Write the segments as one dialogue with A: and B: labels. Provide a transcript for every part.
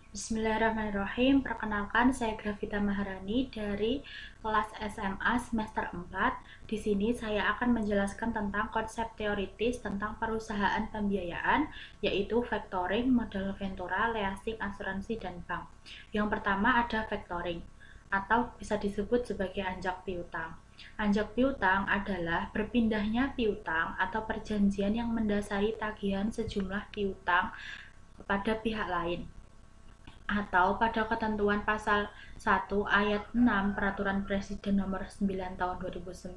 A: Bismillahirrahmanirrahim. Perkenalkan, saya Grafita Maharani dari kelas SMA semester 4. Di sini saya akan menjelaskan tentang konsep teoritis tentang perusahaan pembiayaan, yaitu factoring, modal ventura, leasing, asuransi, dan bank. Yang pertama ada factoring, atau bisa disebut sebagai anjak piutang. Anjak piutang adalah berpindahnya piutang atau perjanjian yang mendasari tagihan sejumlah piutang kepada pihak lain, atau pada ketentuan pasal 1 ayat 6 Peraturan Presiden Nomor 9 Tahun 2009,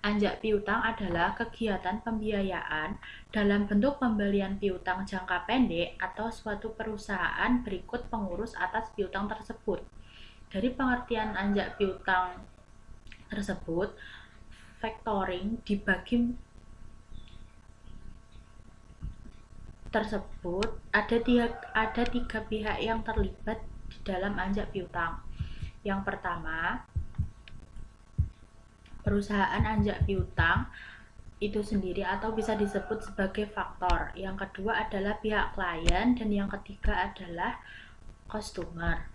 A: anjak piutang adalah kegiatan pembiayaan dalam bentuk pembelian piutang jangka pendek atau suatu perusahaan berikut pengurus atas piutang tersebut. Dari pengertian anjak piutang tersebut, factoring dibagi tersebut ada tiga pihak yang terlibat di dalam anjak piutang. Yang pertama, perusahaan anjak piutang itu sendiri atau bisa disebut sebagai faktor. Yang kedua adalah pihak klien, dan yang ketiga adalah customer.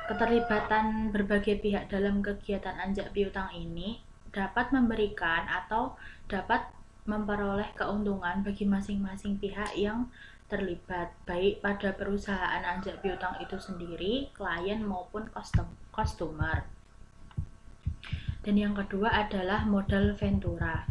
A: Keterlibatan berbagai pihak dalam kegiatan anjak piutang ini dapat memberikan atau dapat memperoleh keuntungan bagi masing-masing pihak yang terlibat, baik pada perusahaan anjak piutang itu sendiri, klien maupun customer. Dan yang kedua adalah modal ventura.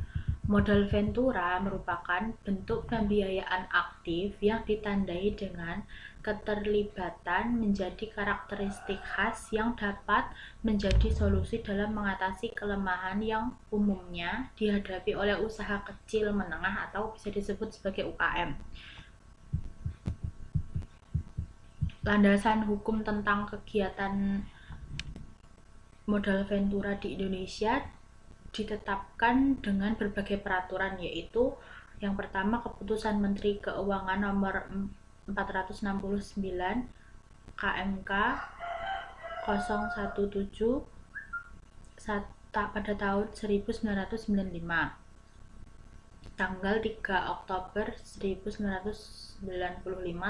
A: Modal ventura merupakan bentuk pembiayaan aktif yang ditandai dengan keterlibatan menjadi karakteristik khas yang dapat menjadi solusi dalam mengatasi kelemahan yang umumnya dihadapi oleh usaha kecil menengah atau bisa disebut sebagai UKM. Landasan hukum tentang kegiatan modal ventura di Indonesia ditetapkan dengan berbagai peraturan, yaitu yang pertama Keputusan Menteri Keuangan Nomor 469 KMK 017 pada tahun 1995, tanggal 3 Oktober 1995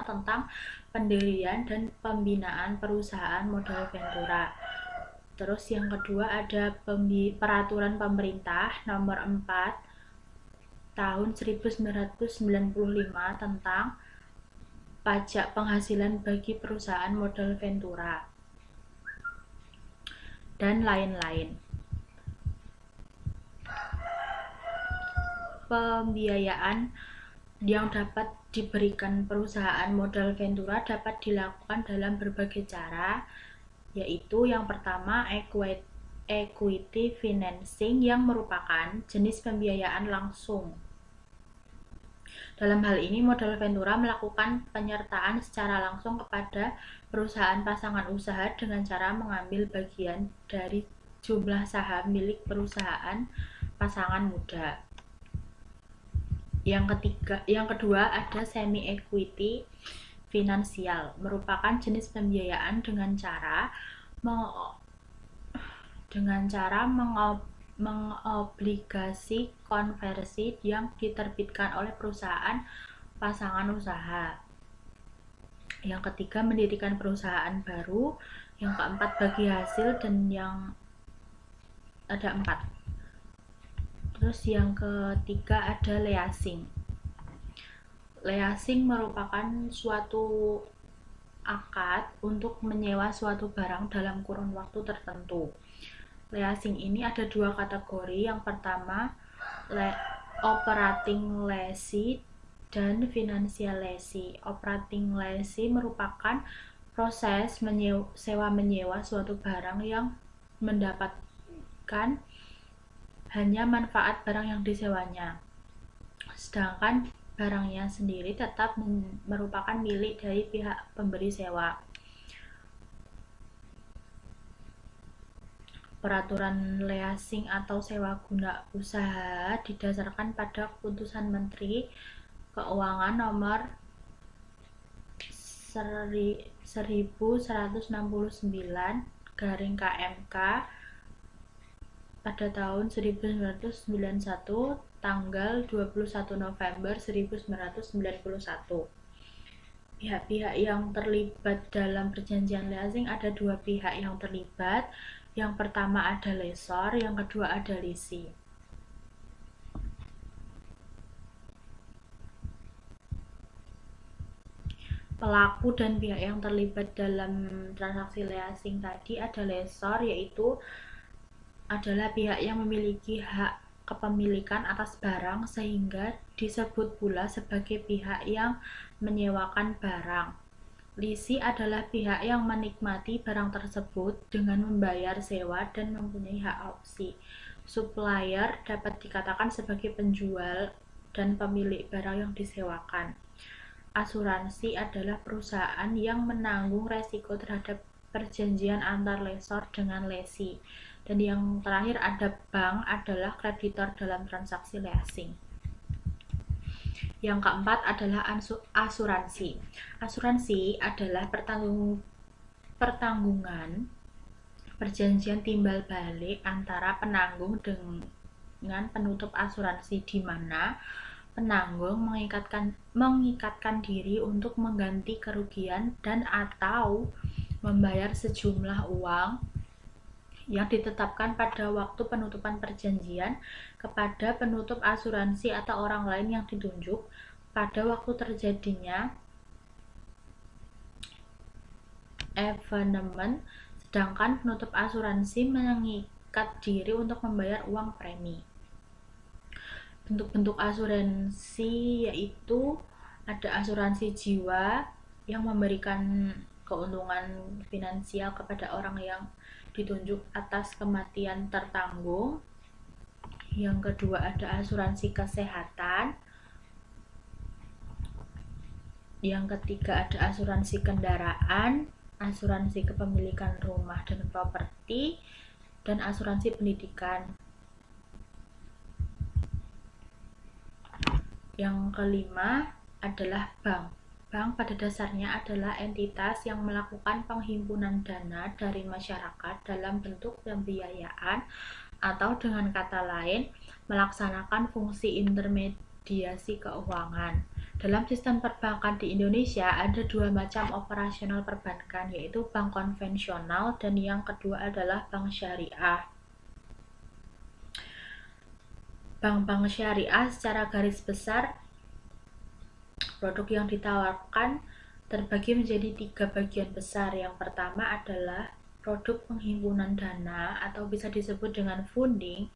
A: tentang pendirian dan pembinaan perusahaan modal ventura. Terus yang kedua ada Peraturan Pemerintah Nomor 4 Tahun 1995 tentang pajak penghasilan bagi perusahaan modal ventura, dan lain-lain. Pembiayaan yang dapat diberikan perusahaan modal ventura dapat dilakukan dalam berbagai cara, yaitu yang pertama equity financing yang merupakan jenis pembiayaan langsung. Dalam hal ini, modal ventura melakukan penyertaan secara langsung kepada perusahaan pasangan usaha dengan cara mengambil bagian dari jumlah saham milik perusahaan pasangan muda. Yang kedua ada semi equity finansial, merupakan jenis pembiayaan dengan cara mengobligasi konversi yang diterbitkan oleh perusahaan pasangan usaha. Yang ketiga mendirikan perusahaan baru. Yang keempat bagi hasil, dan yang ada 4. Terus yang ketiga ada leasing. Leasing merupakan suatu akad untuk menyewa suatu barang dalam kurun waktu tertentu. Leasing ini ada dua kategori. Yang pertama operating lease dan financial lease. Operating lease merupakan proses sewa menyewa suatu barang yang mendapatkan hanya manfaat barang yang disewanya, sedangkan barangnya sendiri tetap merupakan milik dari pihak pemberi sewa. Peraturan leasing atau sewa guna usaha didasarkan pada Keputusan Menteri Keuangan Nomor 1169 KMK pada tahun 1991, tanggal 21 November 1991. Pihak-pihak yang terlibat dalam perjanjian leasing ada dua pihak yang terlibat. Yang pertama ada lessor, yang kedua ada lessee. Pelaku dan pihak yang terlibat dalam transaksi leasing tadi ada lessor, yaitu adalah pihak yang memiliki hak kepemilikan atas barang sehingga disebut pula sebagai pihak yang menyewakan barang. Lessee adalah pihak yang menikmati barang tersebut dengan membayar sewa dan mempunyai hak opsi. Supplier dapat dikatakan sebagai penjual dan pemilik barang yang disewakan. Asuransi adalah perusahaan yang menanggung resiko terhadap perjanjian antar lessor dengan lessee. Dan yang terakhir ada bank adalah kreditor dalam transaksi leasing. Yang keempat adalah asuransi. Asuransi adalah pertanggungan perjanjian timbal balik antara penanggung dengan penutup asuransi, di mana penanggung mengikatkan diri untuk mengganti kerugian dan atau membayar sejumlah uang yang ditetapkan pada waktu penutupan perjanjian kepada penutup asuransi atau orang lain yang ditunjuk pada waktu terjadinya evenement, sedangkan penutup asuransi mengikat diri untuk membayar uang premi. Bentuk-bentuk asuransi yaitu ada asuransi jiwa yang memberikan keuntungan finansial kepada orang yang ditunjuk atas kematian tertanggung. Yang kedua ada asuransi kesehatan. Yang ketiga ada asuransi kendaraan, asuransi kepemilikan rumah dan properti, dan asuransi pendidikan. Yang kelima adalah bank. Bank pada dasarnya adalah entitas yang melakukan penghimpunan dana dari masyarakat dalam bentuk pembiayaan atau dengan kata lain melaksanakan fungsi intermediasi keuangan. Dalam sistem perbankan di Indonesia ada dua macam operasional perbankan, yaitu bank konvensional dan yang kedua adalah bank syariah. Bank-bank syariah secara garis besar produk yang ditawarkan terbagi menjadi tiga bagian besar. Yang pertama adalah produk penghimpunan dana atau bisa disebut dengan funding.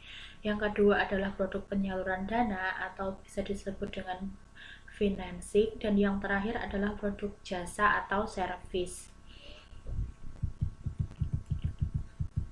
A: Yang kedua adalah produk penyaluran dana atau bisa disebut dengan financing. Dan yang terakhir adalah produk jasa atau service.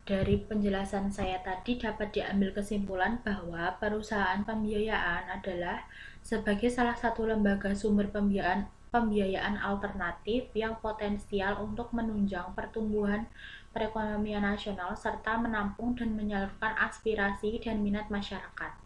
A: Dari penjelasan saya tadi dapat diambil kesimpulan bahwa perusahaan pembiayaan adalah sebagai salah satu lembaga sumber pembiayaan alternatif yang potensial untuk menunjang pertumbuhan perekonomian nasional serta menampung dan menyalurkan aspirasi dan minat masyarakat.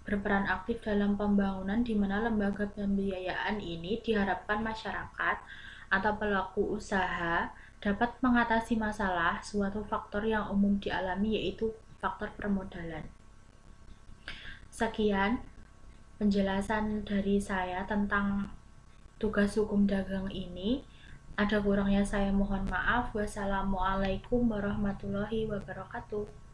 A: Berperan aktif dalam pembangunan di mana lembaga pembiayaan ini diharapkan masyarakat atau pelaku usaha dapat mengatasi masalah suatu faktor yang umum dialami, yaitu faktor permodalan. Sekian penjelasan dari saya tentang tugas hukum dagang ini. Ada kurangnya saya mohon maaf. Wassalamualaikum warahmatullahi wabarakatuh.